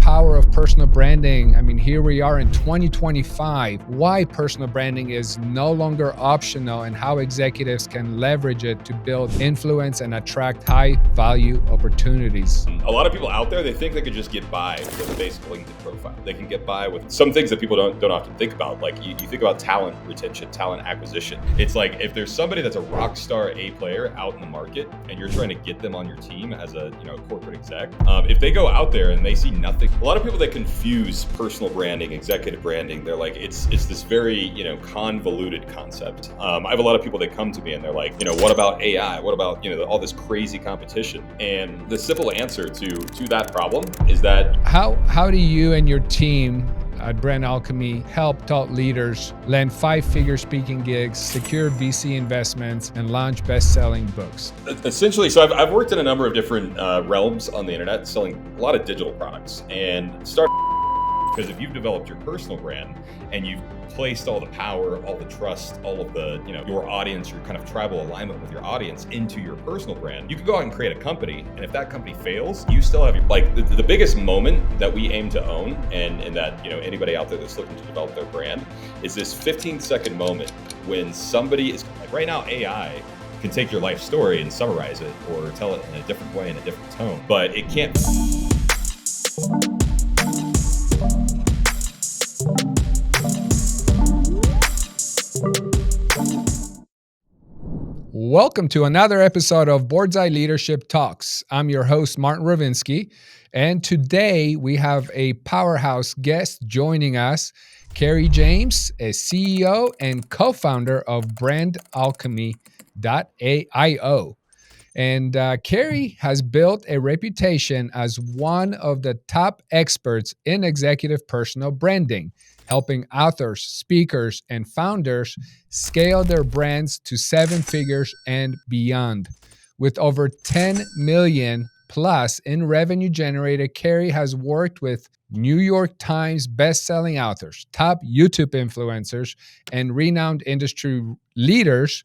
power of personal branding. I mean, here we are in 2025. Why personal branding is no longer optional and how executives can leverage it to build influence and attract high value opportunities. A lot of people out there, they think they could just get by with a basic LinkedIn profile. They can get by with some things that people don't often think about. Like you think about talent retention, talent acquisition. It's like if there's somebody that's a rock star A player out in the market and you're trying to get them on your team as a corporate exec, if they go out there and they see nothing, a lot of people, they confuse personal branding, executive branding. They're like, it's this very convoluted concept. I have a lot of people that come to me and they're like, what about AI? What about all this crazy competition? And the simple answer to that problem is that how do you and your team at Brand Alchemy help top leaders land 5-figure speaking gigs, secure VC investments, and launch best-selling books? Essentially, so I've worked in a number of different realms on the internet, selling a lot of digital products, and start because if you've developed your personal brand and you've placed all the power, all the trust, all of the, your audience, your kind of tribal alignment with your audience into your personal brand, you can go out and create a company. And if that company fails, you still have the biggest moment that we aim to own and that, anybody out there that's looking to develop their brand is this 15-second moment when somebody is like, right now, AI can take your life story and summarize it or tell it in a different way, in a different tone, but it can't. Welcome to another episode of Boardsi Leadership Talks. I'm your host, Martin Rowinski, and today we have a powerhouse guest joining us, Carey James, a CEO and co-founder of Brand Alchemy.io. And Kerry has built a reputation as one of the top experts in executive personal branding, helping authors, speakers, and founders scale their brands to 7 figures and beyond. With over 10 million plus in revenue generated, Kerry has worked with New York Times best-selling authors, top YouTube influencers, and renowned industry leaders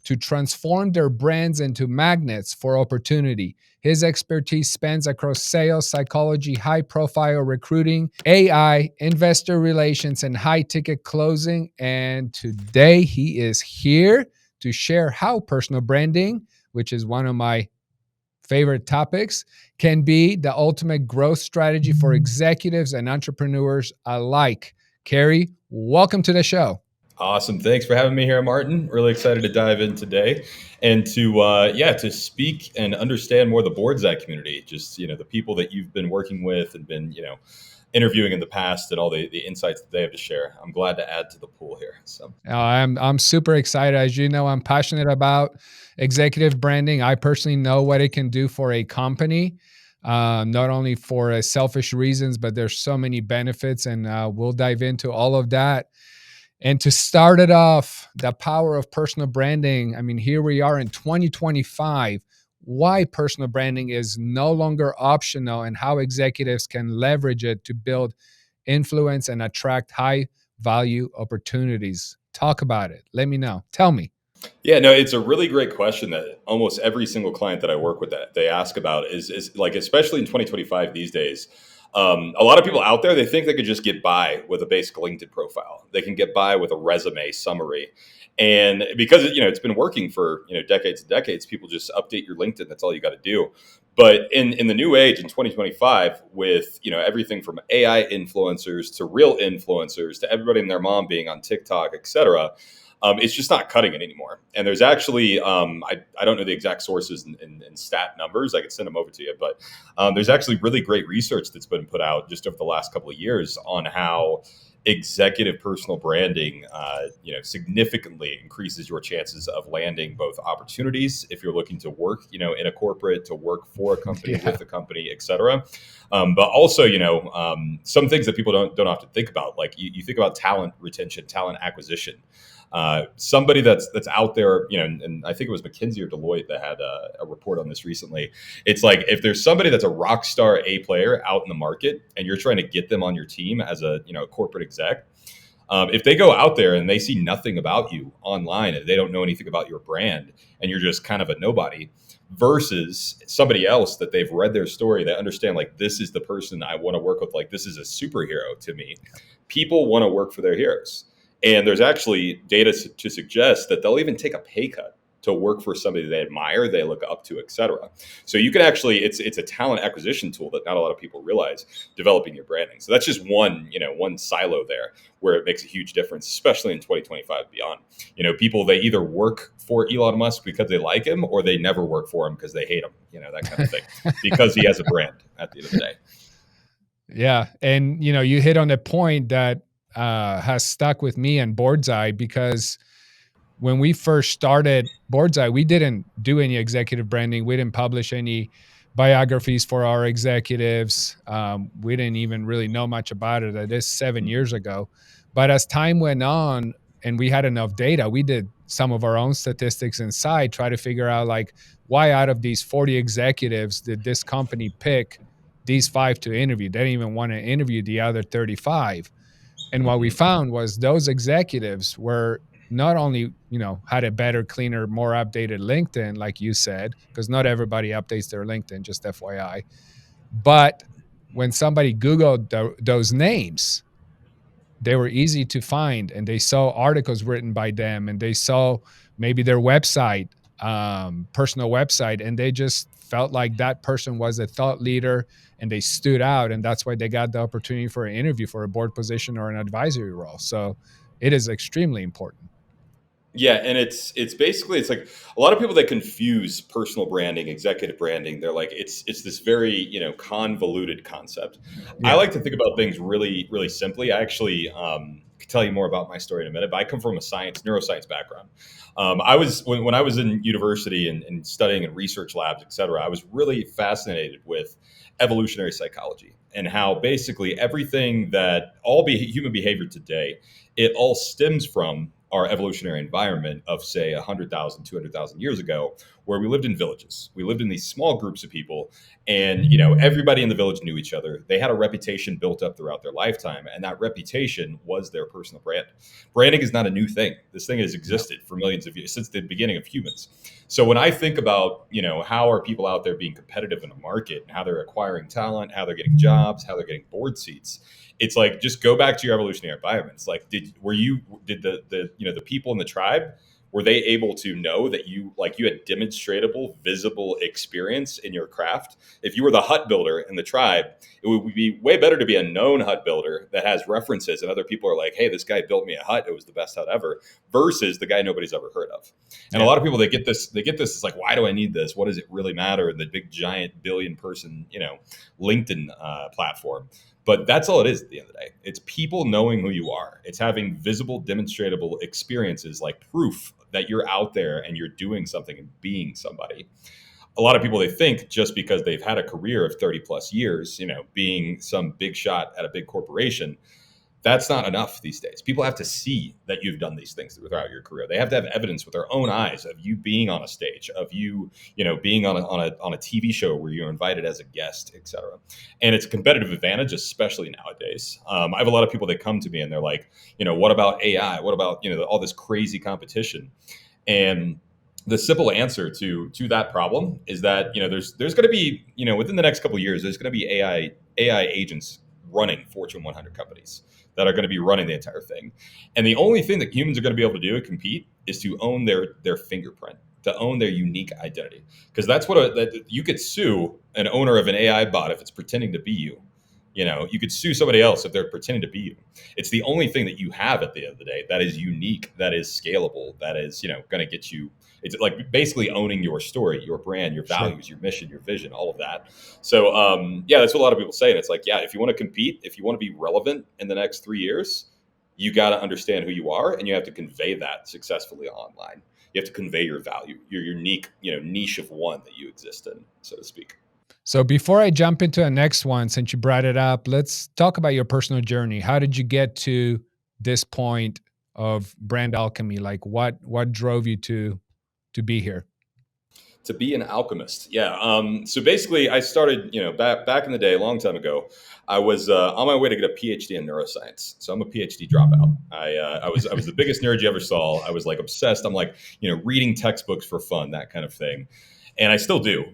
to transform their brands into magnets for opportunity. His expertise spans across sales, psychology, high-profile recruiting, AI, investor relations, and high-ticket closing. And today he is here to share how personal branding, which is one of my favorite topics, can be the ultimate growth strategy for executives and entrepreneurs alike. Kerry, welcome to the show. Awesome. Thanks for having me here, Martin. Really excited to dive in today and to speak and understand more the Boardsi community, just, the people that you've been working with and been, interviewing in the past and all the insights that they have to share. I'm glad to add to the pool here. So I'm super excited. As you know, I'm passionate about executive branding. I personally know what it can do for a company, not only for selfish reasons, but there's so many benefits, and we'll dive into all of that. And to start it off, the power of personal branding. I mean, here we are in 2025. Why personal branding is no longer optional and how executives can leverage it to build influence and attract high value opportunities. Talk about it. Let me know. Tell me. Yeah, no, it's a really great question that almost every single client that I work with that they ask about is like, especially in 2025 these days. A lot of people out there, they think they could just get by with a basic LinkedIn profile. They can get by with a resume summary. And because it's been working for decades and decades, people just update your LinkedIn. That's all you got to do. But in the new age, in 2025, with everything from AI influencers to real influencers to everybody and their mom being on TikTok, et cetera, it's just not cutting it anymore. And there's actually, I don't know the exact sources and stat numbers. I could send them over to you. But there's actually really great research that's been put out just over the last couple of years on how executive personal branding, significantly increases your chances of landing both opportunities if you're looking to work, in a corporate, to work for a company, with a company, et cetera. But also, some things that people don't often think about, like you think about talent retention, talent acquisition. Somebody that's out there, and I think it was McKinsey or Deloitte that had a report on this recently. It's like if there's somebody that's a rock star A player out in the market and you're trying to get them on your team as a corporate exec, if they go out there and they see nothing about you online and they don't know anything about your brand and you're just kind of a nobody, versus somebody else that they've read their story, they understand like this is the person I want to work with, like this is a superhero to me. People want to work for their heroes. And there's actually data to suggest that they'll even take a pay cut to work for somebody they admire, they look up to, et cetera. So you can actually, it's a talent acquisition tool that not a lot of people realize, developing your branding. So that's just one silo there where it makes a huge difference, especially in 2025 and beyond. People, they either work for Elon Musk because they like him, or they never work for him because they hate him, that kind of thing, because he has a brand at the end of the day. Yeah. And, you hit on a point that has stuck with me and Boardsi, because when we first started Boardsi, we didn't do any executive branding. We didn't publish any biographies for our executives. We didn't even really know much about it. It is 7 years ago. But as time went on and we had enough data, we did some of our own statistics inside, try to figure out like why out of these 40 executives did this company pick these 5 to interview. They didn't even want to interview the other 35. And what we found was those executives were not only, had a better, cleaner, more updated LinkedIn, like you said, because not everybody updates their LinkedIn, just FYI. But when somebody Googled those names, they were easy to find, and they saw articles written by them, and they saw maybe their website, personal website, and they just felt like that person was a thought leader and they stood out. And that's why they got the opportunity for an interview for a board position or an advisory role. So it is extremely important. Yeah, and it's basically, it's like a lot of people that confuse personal branding, executive branding. They're like it's this very convoluted concept. Yeah. I like to think about things really really simply. I actually could tell you more about my story in a minute, but I come from a neuroscience background. I was when I was in university and studying in research labs, et cetera, I was really fascinated with evolutionary psychology and how basically everything that human behavior today, it all stems from our evolutionary environment of, say, 100,000, 200,000 years ago, where we lived in villages. We lived in these small groups of people, and everybody in the village knew each other. They had a reputation built up throughout their lifetime, and that reputation was their personal brand. Branding is not a new thing. This thing has existed for millions of years, since the beginning of humans. So when I think about, how are people out there being competitive in the market, and how they're acquiring talent, how they're getting jobs, how they're getting board seats, it's like, just go back to your evolutionary environment. It's like, did the people in the tribe, were they able to know that you had demonstratable, visible experience in your craft? If you were the hut builder in the tribe, it would be way better to be a known hut builder that has references and other people are like, hey, this guy built me a hut, it was the best hut ever, versus the guy nobody's ever heard of. And a lot of people, they get this, it's like, why do I need this? What does it really matter? The big giant billion person, LinkedIn platform. But that's all it is at the end of the day. It's people knowing who you are. It's having visible, demonstratable experiences, like proof that you're out there and you're doing something and being somebody. A lot of people, they think just because they've had a career of 30 plus years, being some big shot at a big corporation, that's not enough these days. People have to see that you've done these things throughout your career. They have to have evidence with their own eyes of you being on a stage, of you, being on a TV show where you're invited as a guest, et cetera. And it's a competitive advantage, especially nowadays. I have a lot of people that come to me and they're like, what about AI? What about, all this crazy competition? And the simple answer to that problem is that, there's going to be, within the next couple of years, there's going to be AI agents running Fortune 100 companies that are going to be running the entire thing. And the only thing that humans are going to be able to do to compete is to own their fingerprint, to own their unique identity. Because that's that you could sue an owner of an AI bot if it's pretending to be you. You could sue somebody else if they're pretending to be you. It's the only thing that you have at the end of the day that is unique, that is scalable, that is, going to get you. It's like basically owning your story, your brand, your values, Your mission, your vision, all of that. So, that's what a lot of people say. And it's like, if you want to compete, if you want to be relevant in the next 3 years, you got to understand who you are, and you have to convey that successfully online. You have to convey your value, your unique, niche of one that you exist in, so to speak. So before I jump into the next one, since you brought it up, let's talk about your personal journey. How did you get to this point of Brand Alchemy? Like what drove you to be here? To be an alchemist. Yeah. So basically I started, back in the day, a long time ago, I was on my way to get a PhD in neuroscience. So I'm a PhD dropout. I was the biggest nerd you ever saw. I was like obsessed. I'm like, reading textbooks for fun, that kind of thing. And I still do,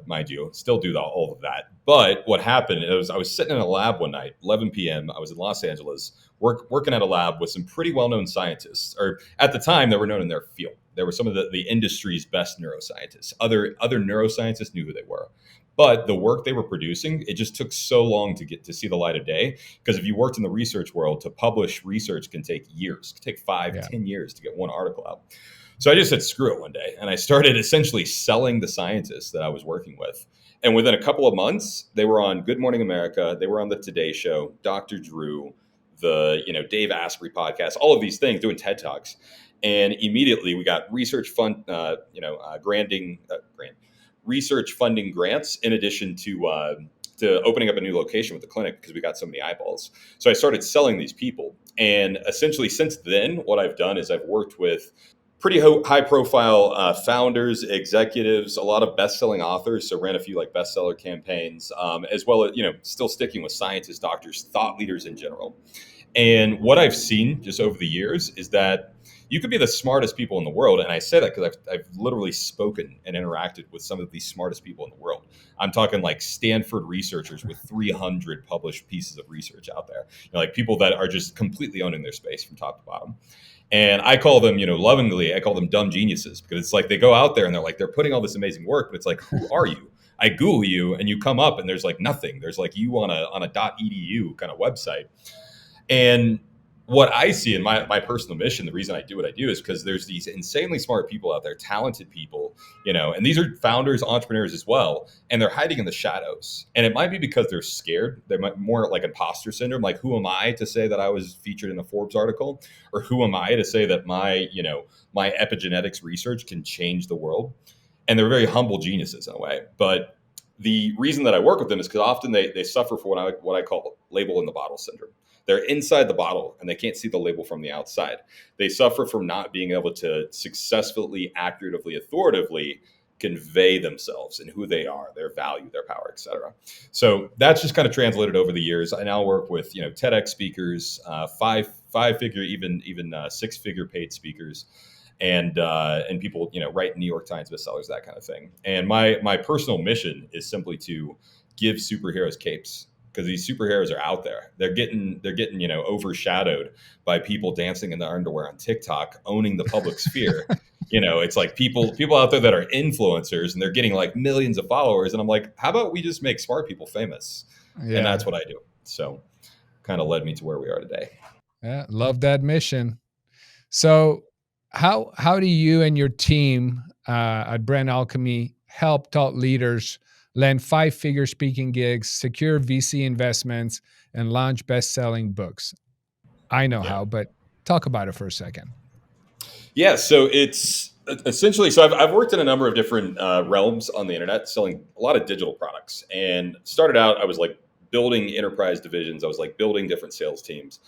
mind you, still do all of that. But what happened is I was sitting in a lab one night, 11 p.m. I was in Los Angeles, working at a lab with some pretty well-known scientists, or at the time they were known in their field. They were some of the industry's best neuroscientists. Other neuroscientists knew who they were. But the work they were producing, it just took so long to get to see the light of day. Because if you worked in the research world, to publish research can take years, it can take 5, Yeah. 10 years to get one article out. So I just said, screw it one day. And I started essentially selling the scientists that I was working with. And within a couple of months, they were on Good Morning America. They were on the Today Show, Dr. Drew, the Dave Asprey podcast, all of these things, doing TED Talks. And immediately we got research funding grants in addition to opening up a new location with the clinic because we got so many eyeballs. So I started selling these people. And essentially since then, what I've done is I've worked with pretty high profile founders, executives, a lot of best-selling authors. So ran a few like bestseller campaigns, as well as, still sticking with scientists, doctors, thought leaders in general. And what I've seen just over the years is that you could be the smartest people in the world. And I say that because I've literally spoken and interacted with some of the smartest people in the world. I'm talking like Stanford researchers with 300 published pieces of research out there, like people that are just completely owning their space from top to bottom. And I call them, lovingly, I call them dumb geniuses, because it's like they go out there and they're putting all this amazing work, but it's like, who are you? I Google you and you come up and there's like nothing. There's like you on a .edu kind of website. And what I see in my personal mission, the reason I do what I do is because there's these insanely smart people out there, talented people, and these are founders, entrepreneurs as well, and they're hiding in the shadows. And it might be because they're scared. They're more like imposter syndrome. Like, who am I to say that I was featured in a Forbes article? Or who am I to say that my epigenetics research can change the world? And they're very humble geniuses in a way. But the reason that I work with them is because often they suffer for what I call label in the bottle syndrome. They're inside the bottle and they can't see the label from the outside. They suffer from not being able to successfully, accurately, authoritatively convey themselves and who they are, their value, their power, etc. So that's just kind of translated over the years. I now work with TEDx speakers, five-figure, even six-figure paid speakers, and people write New York Times bestsellers, that kind of thing. And my personal mission is simply to give superheroes capes, because these superheroes are out there. They're getting overshadowed by people dancing in their underwear on TikTok, owning the public sphere. It's like people out there that are influencers and they're getting like millions of followers. And I'm like, how about we just make smart people famous? Yeah. And that's what I do. So kind of led me to where we are today. Yeah, love that mission. So how do you and your team at Brand Alchemy help thought leaders land 5-figure speaking gigs, secure VC investments, and launch best-selling books? I know how, but talk about it for a second. Yeah, so it's essentially, so I've worked in a number of different realms on the internet, selling a lot of digital products. And started out, I was like building enterprise divisions. I was like building different sales teams.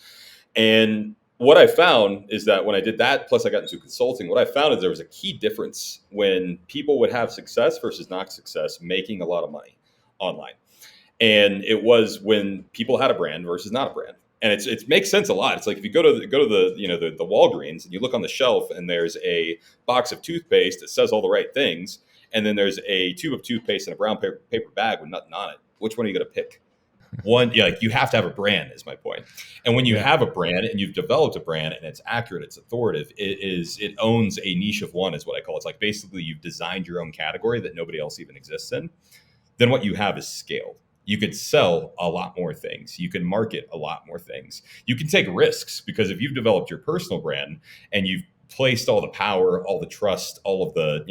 And what I found is that when I did that, plus I got into consulting, what I found is there was a key difference when people would have success versus not success, making a lot of money online. And it was when people had a brand versus not a brand. And it makes sense a lot. It's like if you go to the Walgreens and you look on the shelf and there's a box of toothpaste that says all the right things, and then there's a tube of toothpaste in a brown paper bag with nothing on it. Which one are you going to pick? One, like you have to have a brand, is my point. And when you have a brand and you've developed a brand and it's accurate, it's authoritative, it owns a niche of one, is what I call it. It's like basically you've designed your own category that nobody else even exists in. Then what you have is scaled. You could sell a lot more things. You can market a lot more things. You can take risks, because if you've developed your personal brand and you've placed all the power, all the trust, all of the,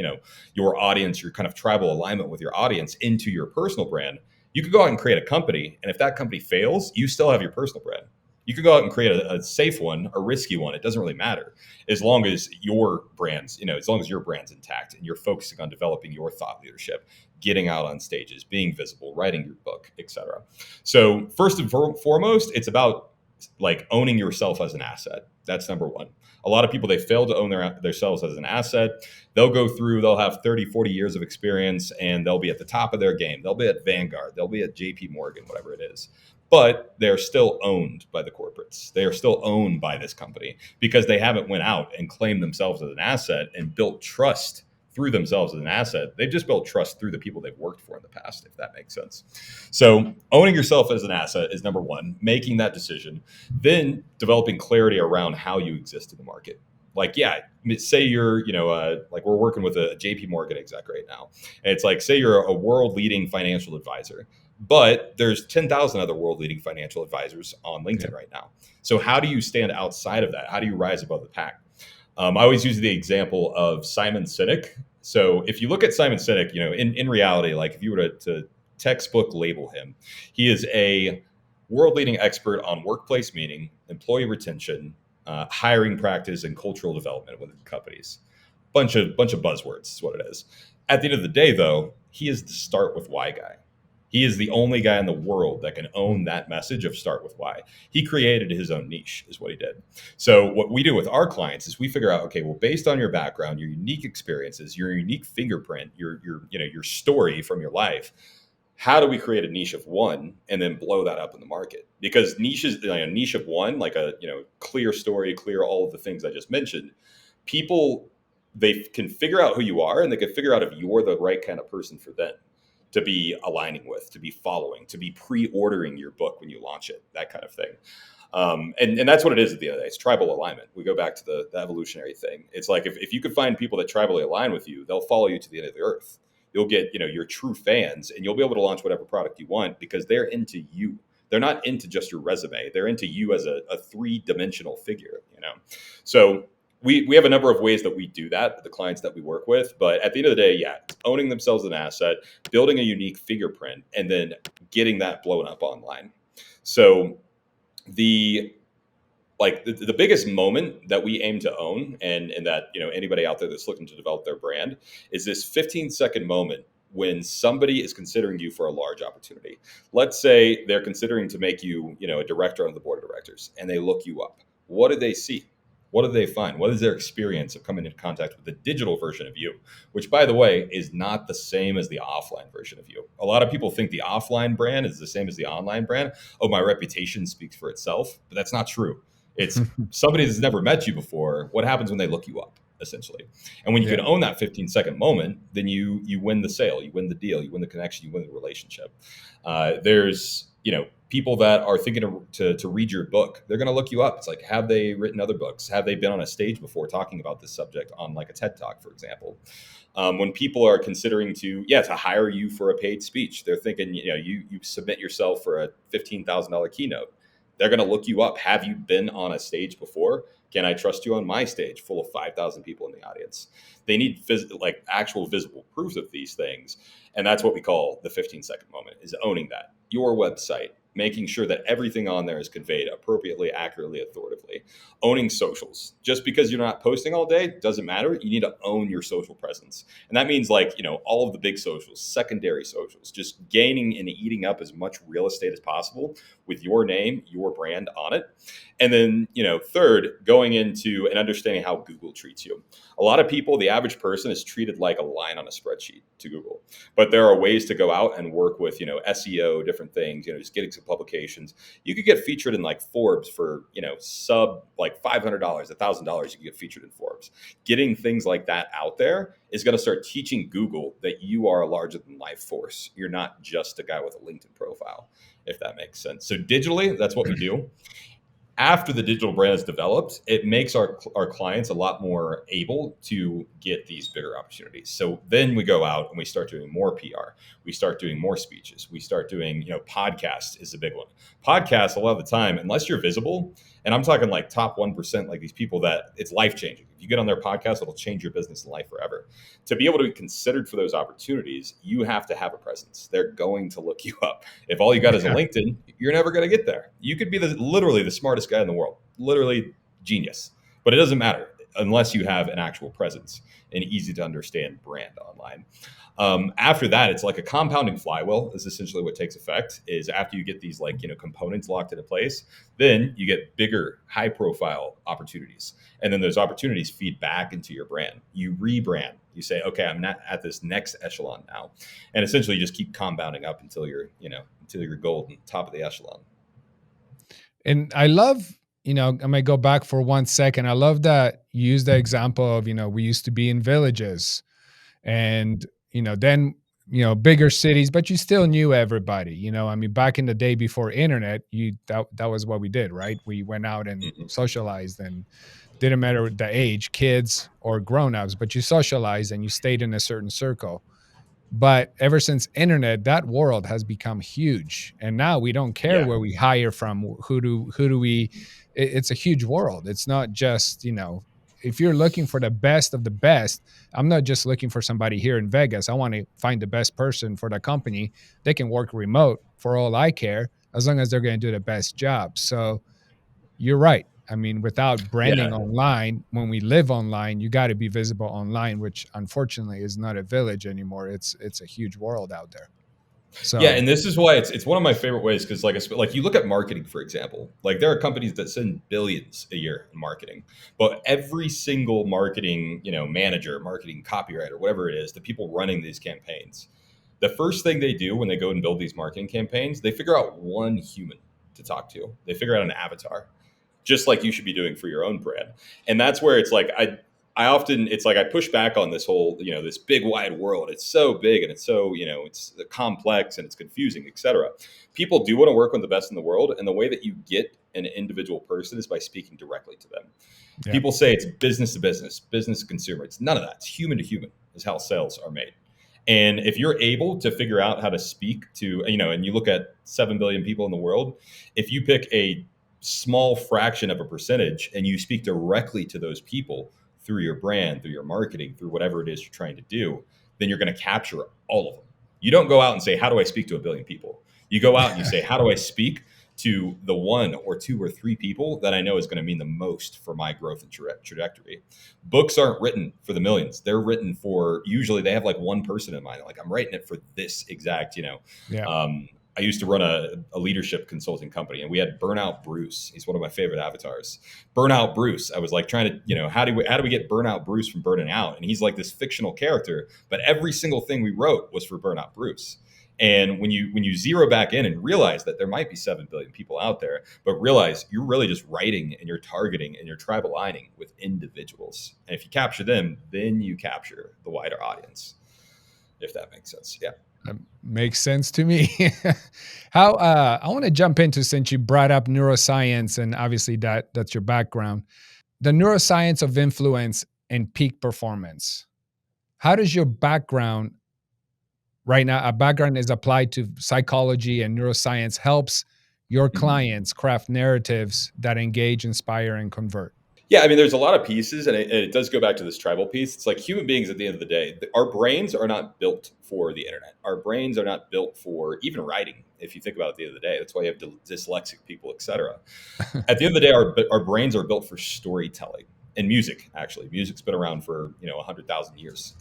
your audience, your kind of tribal alignment with your audience into your personal brand, you could go out and create a company. And if that company fails, you still have your personal brand. You could go out and create a safe one, a risky one. It doesn't really matter, as long as your brand's, as long as your brand's intact and you're focusing on developing your thought leadership, getting out on stages, being visible, writing your book, etc. So first and foremost, it's about like owning yourself as an asset. That's number one. A lot of people, they fail to own themselves as an asset. They'll have 30, 40 years of experience and they'll be at the top of their game. They'll be at Vanguard. They'll be at JP Morgan, whatever it is. But they're still owned by the corporates. They are still owned by this company because they haven't went out and claimed themselves as an asset and built trust through themselves as an asset. They've just built trust through the people they've worked for in the past, if that makes sense. So owning yourself as an asset is number one, making that decision, then developing clarity around how you exist in the market. Like, yeah, say you're, like we're working with a JP Morgan exec right now. And it's like, say you're a world leading financial advisor, but there's 10,000 other world leading financial advisors on LinkedIn right now. So how do you stand outside of that? How do you rise above the pack? I always use the example of Simon Sinek. So if you look at Simon Sinek, in reality, like if you were to textbook label him, he is a world leading expert on workplace meaning, employee retention, hiring practice, and cultural development within companies. Bunch of buzzwords is what it is. At the end of the day, though, he is the start with why guy. He is the only guy in the world that can own that message of start with why. He created his own niche is what he did. So what we do with our clients is we figure out, okay, well, based on your background, your unique experiences, your unique fingerprint, your story from your life, how do we create a niche of one and then blow that up in the market? Because niches, a niche of one, like a clear story, clear all of the things I just mentioned, people, they can figure out who you are and they can figure out if you're the right kind of person for them to be aligning with, to be following, to be pre-ordering your book when you launch it, that kind of thing. And that's what it is at the end of the day. It's tribal alignment. We go back to the evolutionary thing. It's like if you could find people that tribally align with you, they'll follow you to the end of the earth. You'll get your true fans, and you'll be able to launch whatever product you want because they're into you. They're not into just your resume. They're into you as a three-dimensional figure. So we have a number of ways that we do that with the clients that we work with. But at the end of the day, yeah, owning themselves as an asset, building a unique fingerprint, and then getting that blown up online. So the biggest moment that we aim to own and that anybody out there that's looking to develop their brand is this 15-second moment when somebody is considering you for a large opportunity. Let's say they're considering to make you a director on the board of directors, and they look you up. What do they see? What do they find? What is their experience of coming into contact with the digital version of you, which, by the way, is not the same as the offline version of you? A lot of people think the offline brand is the same as the online brand. Oh, my reputation speaks for itself, but that's not true. It's somebody that's never met you before. What happens when they look you up, essentially? And when you can own that 15-second moment, then you win the sale, you win the deal, you win the connection, you win the relationship. There's people that are thinking to read your book. They're going to look you up. It's like, have they written other books? Have they been on a stage before talking about this subject on like a TED Talk, for example? When people are considering to hire you for a paid speech, they're thinking, you submit yourself for a $15,000 keynote. They're going to look you up. Have you been on a stage before? Can I trust you on my stage full of 5,000 people in the audience? They need actual visible proof of these things. And that's what we call the 15-second moment, is owning that. Your website, making sure that everything on there is conveyed appropriately, accurately, authoritatively. Owning socials. Just because you're not posting all day doesn't matter. You need to own your social presence. And that means all of the big socials, secondary socials, just gaining and eating up as much real estate as possible with your name, your brand on it. And then, third, going into and understanding how Google treats you. A lot of people, the average person, is treated like a line on a spreadsheet to Google. But there are ways to go out and work with, SEO, different things, just getting some publications. You could get featured in like Forbes for, sub like $500, $1,000, you can get featured in Forbes. Getting things like that out there is going to start teaching Google that you are a larger than life force. You're not just a guy with a LinkedIn profile, if that makes sense. So digitally, that's what we do. After the digital brand is developed, it makes our clients a lot more able to get these bigger opportunities. So then we go out and we start doing more PR. We start doing more speeches. We start doing, podcasts is a big one. Podcasts, a lot of the time, unless you're visible, and I'm talking like top 1%, like these people that it's life-changing. If you get on their podcast, it'll change your business and life forever. To be able to be considered for those opportunities, you have to have a presence. They're going to look you up. If all you got is a LinkedIn, you're never going to get there. You could be literally the smartest guy in the world, literally genius, but it doesn't matter unless you have an actual presence and easy to understand brand online. After that, it's like a compounding flywheel is essentially what takes effect. Is after you get these components locked into place, then you get bigger, high profile opportunities. And then those opportunities feed back into your brand. You rebrand. You say, okay, I'm not at this next echelon now. And essentially you just keep compounding up until you're golden, top of the echelon. And I love, I might go back for 1 second. I love that you use the example of, we used to be in villages And, then, bigger cities, but you still knew everybody. I mean, back in the day before internet, that was what we did, right? We went out and Mhm. socialized, and didn't matter the age, kids or grown-ups, but you socialized and you stayed in a certain circle. But ever since internet, that world has become huge, and now we don't care Yeah. where we hire from. Who do we? It's a huge world. It's not just, if you're looking for the best of the best. I'm not just looking for somebody here in Vegas. I want to find the best person for the company. They can work remote for all I care, as long as they're going to do the best job. So you're right. I mean, without branding Yeah. online, when we live online, you got to be visible online, which unfortunately is not a village anymore. It's a huge world out there. Yeah, So and this is why it's one of my favorite ways because like you look at marketing for example, like there are companies that spend billions a year in marketing, but every single marketing manager, marketing copywriter, whatever it is, the people running these campaigns, the first thing they do when they go and build these marketing campaigns, they figure out one human to talk to. They figure out an avatar, just like you should be doing for your own brand. And that's where it's like I often it's like I push back on this whole this big wide world. It's so big and it's so it's complex and it's confusing, etc. People do want to work with the best in the world, and the way that you get an individual person is by speaking directly to them. yeah, People say it's business to business, business to consumer. It's none of that. It's human to human is how sales are made. And if you're able to figure out how to speak to, and you look at 7 billion people in the world, if you pick a small fraction of a percentage and you speak directly to those people through your brand, through your marketing, through whatever it is you're trying to do, then you're going to capture all of them. You don't go out and say, how do I speak to a billion people? You go out and you say, how do I speak to the one or two or three people that I know is going to mean the most for my growth and trajectory? Books aren't written for the millions. They're written for, usually they have like one person in mind. Like, I'm writing it for this exact, yeah. I used to run a leadership consulting company, and we had Burnout Bruce. He's one of my favorite avatars. Burnout Bruce. I was like trying to, how do we get Burnout Bruce from burning out? And he's like this fictional character, but every single thing we wrote was for Burnout Bruce. And when you zero back in and realize that there might be 7 billion people out there, but realize you're really just writing and you're targeting and you're tribe aligning with individuals. And if you capture them, then you capture the wider audience, if that makes sense. Yeah. That makes sense to me. How I want to jump into, since you brought up neuroscience, and obviously that's your background, the neuroscience of influence and peak performance. How does your background right now, a background is applied to psychology and neuroscience, helps your Mhm. clients craft narratives that engage, inspire, and convert? Yeah, I mean, there's a lot of pieces, and it does go back to this tribal piece. It's like human beings at the end of the day, our brains are not built for the internet. Our brains are not built for even writing. If you think about it at the end of the day, that's why you have dyslexic people, etc. At the end of the day, our brains are built for storytelling and music. Actually, music's been around for 100,000 years.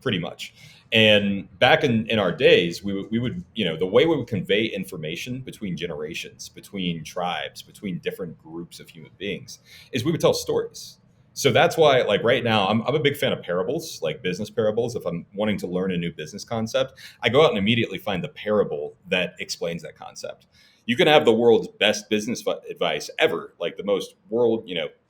Pretty much. And back in our days, we would, the way we would convey information between generations, between tribes, between different groups of human beings is we would tell stories. So that's why, like right now, I'm a big fan of parables, like business parables. If I'm wanting to learn a new business concept, I go out and immediately find the parable that explains that concept. You can have the world's best business advice ever, like the most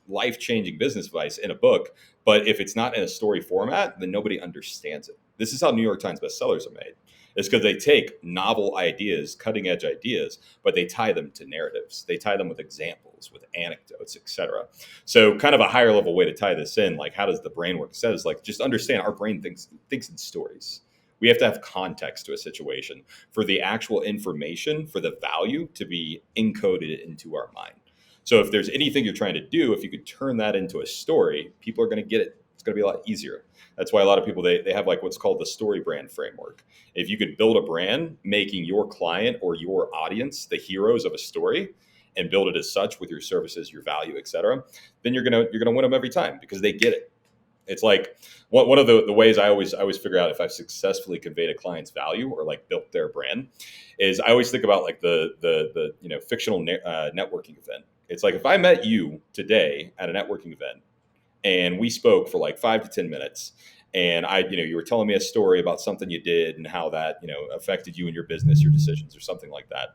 life changing business advice in a book. But if it's not in a story format, then nobody understands it. This is how New York Times bestsellers are made. It's because they take novel ideas, cutting edge ideas, but they tie them to narratives. They tie them with examples, with anecdotes, etc. So, kind of a higher level way to tie this in, like how does the brain work? It says like just understand our brain thinks in stories. We have to have context to a situation for the actual information, for the value to be encoded into our mind. So if there's anything you're trying to do, if you could turn that into a story, people are going to get it. It's going to be a lot easier. That's why a lot of people, they have like what's called the story brand framework. If you could build a brand making your client or your audience the heroes of a story and build it as such with your services, your value, et cetera, then you're gonna win them every time because they get it. It's like one of the ways I always figure out if I've successfully conveyed a client's value or like built their brand is I always think about like the fictional networking event. It's like if I met you today at a networking event and we spoke for like 5 to 10 minutes, and you were telling me a story about something you did and how that affected you in your business, your decisions, or something like that.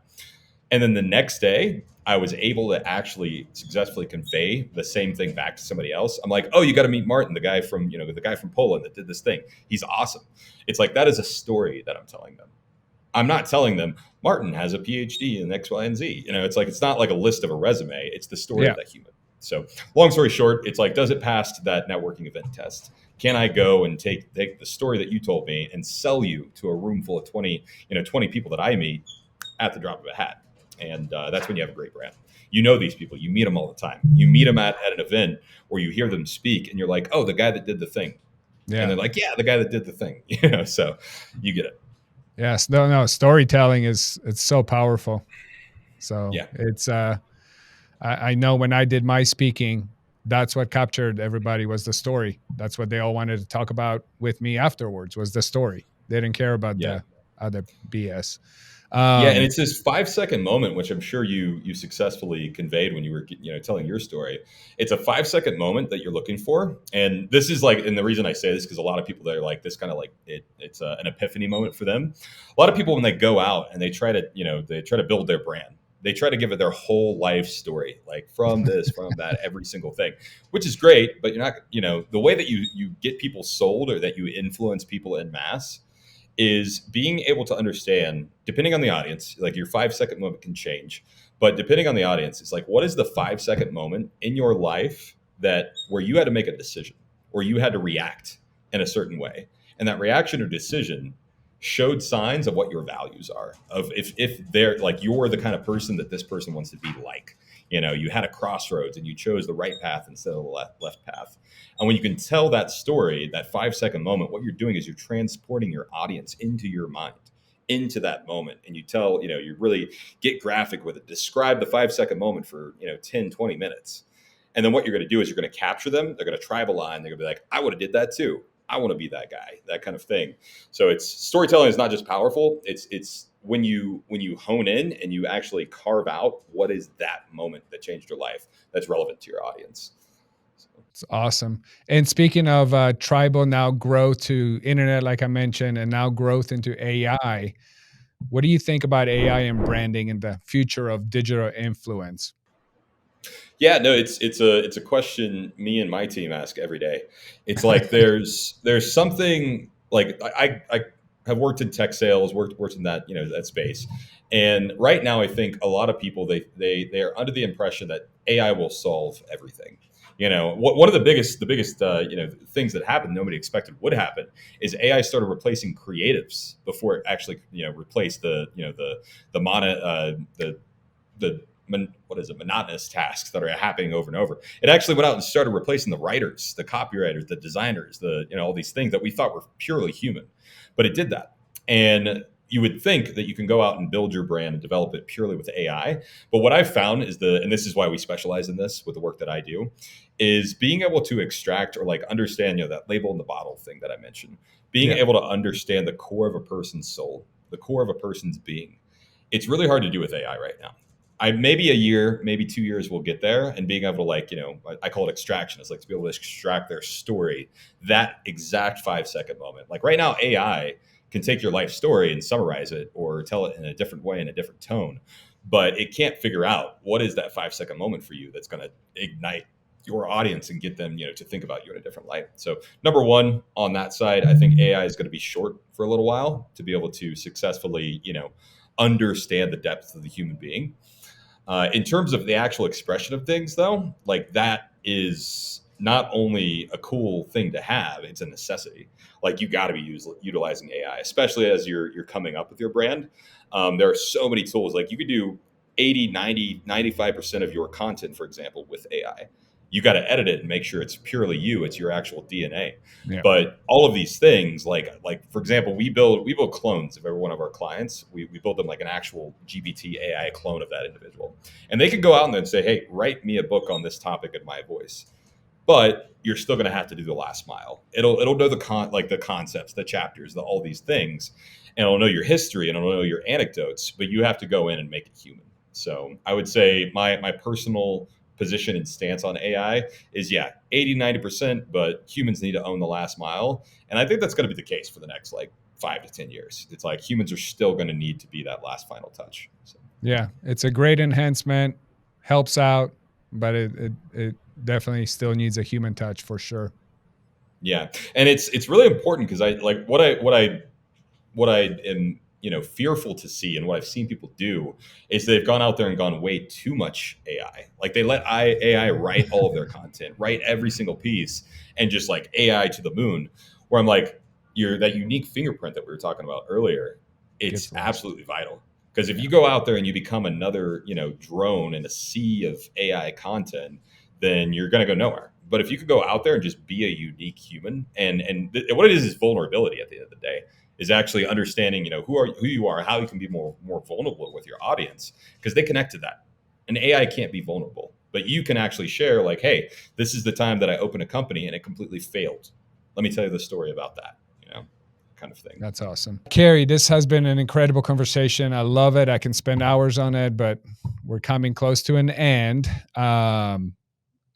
And then the next day, I was able to actually successfully convey the same thing back to somebody else. I'm like, oh, you got to meet Martin, the guy from, the guy from Poland that did this thing. He's awesome. It's like, that is a story that I'm telling them. I'm not telling them Martin has a PhD in X, Y, and Z. It's like, it's not like a list of a resume. It's the story of that human. So long story short, it's like, does it pass that networking event test? Can I go and take the story that you told me and sell you to a room full of 20 people that I meet at the drop of a hat? And that's when you have a great brand. You know these people. You meet them all the time. You meet them at an event or you hear them speak and you're like, oh, the guy that did the thing. Yeah. And they're like, yeah, the guy that did the thing. So you get it. Yes. No. Storytelling it's so powerful. So yeah. It's I know when I did my speaking, that's what captured everybody was the story. That's what they all wanted to talk about with me afterwards was the story. They didn't care about the other BS. And it's this 5-second moment, which I'm sure you successfully conveyed when you were telling your story. It's a 5-second moment that you're looking for, and this is like, and the reason I say this because a lot of people that are like this kind of like it's an epiphany moment for them. A lot of people when they go out and they try to build their brand, they try to give it their whole life story, like from this, from that, every single thing, which is great, but you're not the way that you get people sold or that you influence people en masse is being able to understand, depending on the audience, like your 5-second moment can change, but depending on the audience, it's like, what is the 5-second moment in your life where you had to make a decision or you had to react in a certain way? And that reaction or decision showed signs of what your values are, of if they're like, you're the kind of person that this person wants to be like. You had a crossroads and you chose the right path instead of the left path. And when you can tell that story, that 5-second moment, what you're doing is you're transporting your audience into your mind, into that moment. And you tell, you really get graphic with it, describe the 5-second moment for, 10, 20 minutes. And then what you're going to do is you're going to capture them. They're going to tribe a line. They're going to be like, I would have did that too. I want to be that guy, that kind of thing. So it's storytelling is not just powerful. It's when you hone in and you actually carve out what is that moment that changed your life that's relevant to your audience. So. It's awesome. And speaking of tribal now growth to internet, like I mentioned, and now growth into AI, what do you think about AI and branding and the future of digital influence? Yeah, no, it's a question me and my team ask every day. It's like there's something like I have worked in tech sales, worked in that that space, and right now I think a lot of people they are under the impression that AI will solve everything. One of the biggest things that happened nobody expected would happen is AI started replacing creatives before it actually replaced the monotonous tasks that are happening over and over. It actually went out and started replacing the writers, the copywriters, the designers, all these things that we thought were purely human, but it did that. And you would think that you can go out and build your brand and develop it purely with AI. But what I've found is and this is why we specialize in this with the work that I do, is being able to extract or like understand, that label in the bottle thing that I mentioned, being able to understand the core of a person's soul, the core of a person's being. It's really hard to do with AI right now. Maybe a year, maybe 2 years we'll get there, and being able to I call it extraction. It's like to be able to extract their story, that exact 5-second moment. Like right now, AI can take your life story and summarize it or tell it in a different way, in a different tone, but it can't figure out what is that 5-second moment for you that's going to ignite your audience and get them, to think about you in a different light. So number one, on that side, I think AI is going to be short for a little while to be able to successfully, understand the depth of the human being. In terms of the actual expression of things, though, like that is not only a cool thing to have, it's a necessity. Like you got to be utilizing AI, especially as you're coming up with your brand. There are so many tools. Like you could do 80, 90, 95% of your content, for example, with AI. You got to edit it and make sure it's purely you. It's your actual DNA. Yeah. But all of these things, like for example, we build clones of every one of our clients. We build them like an actual GPT AI clone of that individual, and they can go out and then say, "Hey, write me a book on this topic in my voice." But you're still going to have to do the last mile. It'll know the concepts, the chapters, all these things, and it'll know your history and it'll know your anecdotes. But you have to go in and make it human. So I would say my personal position and stance on AI is 80, 90%, but humans need to own the last mile. And I think that's going to be the case for the next 5 to 10 years. It's like humans are still going to need to be that last final touch. So. Yeah, it's a great enhancement, helps out, but it definitely still needs a human touch for sure. Yeah, and it's really important because I like what I am, fearful to see, and what I've seen people do is they've gone out there and gone way too much AI. Like they let AI write all of their content, write every single piece, and just like AI to the moon. Where I'm like, you're that unique fingerprint that we were talking about earlier. It's Gets lost. absolutely vital because if you go out there and you become another, drone in a sea of AI content, then you're going to go nowhere. But if you could go out there and just be a unique human, and what it is vulnerability at the end of the day is actually understanding, who you are, how you can be more vulnerable with your audience because they connect to that. And AI can't be vulnerable, but you can actually share like, hey, this is the time that I opened a company and it completely failed. Let me tell you the story about that, kind of thing. That's awesome. Kerry, this has been an incredible conversation. I love it. I can spend hours on it, but we're coming close to an end.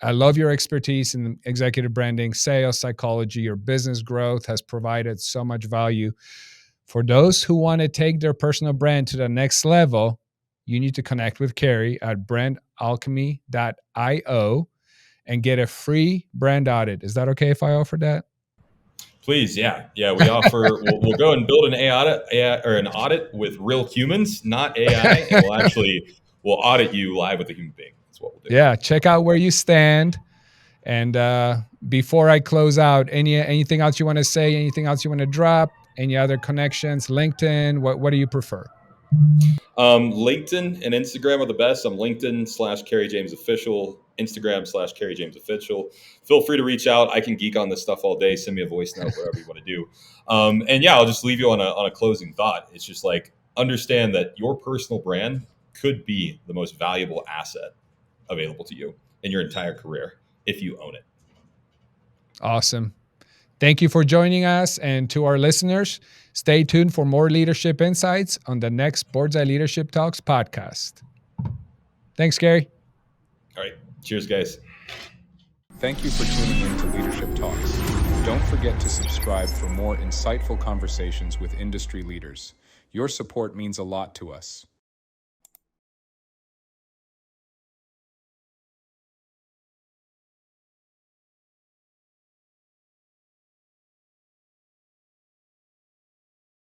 I love your expertise in executive branding, sales psychology. Your business growth has provided so much value. For those who want to take their personal brand to the next level, you need to connect with Kerry at brandalchemy.io and get a free brand audit. Is that okay if I offer that? Please, yeah. We offer. We'll go and build an AI or an audit with real humans, not AI, and we'll audit you live with a human being. That's what we'll do. Yeah, check out where you stand. And before I close out, anything else you want to say? Anything else you want to drop? Any other connections? LinkedIn? What do you prefer? LinkedIn and Instagram are the best. I'm LinkedIn /Carey James Official, Instagram /Carey James Official. Feel free to reach out. I can geek on this stuff all day. Send me a voice note, whatever you want to do. And yeah, I'll just leave you on a closing thought. It's just like, understand that your personal brand could be the most valuable asset available to you in your entire career if you own it. Awesome. Thank you for joining us. And to our listeners, stay tuned for more leadership insights on the next Boardsi Leadership Talks podcast. Thanks, Kerry. All right. Cheers, guys. Thank you for tuning in to Leadership Talks. Don't forget to subscribe for more insightful conversations with industry leaders. Your support means a lot to us.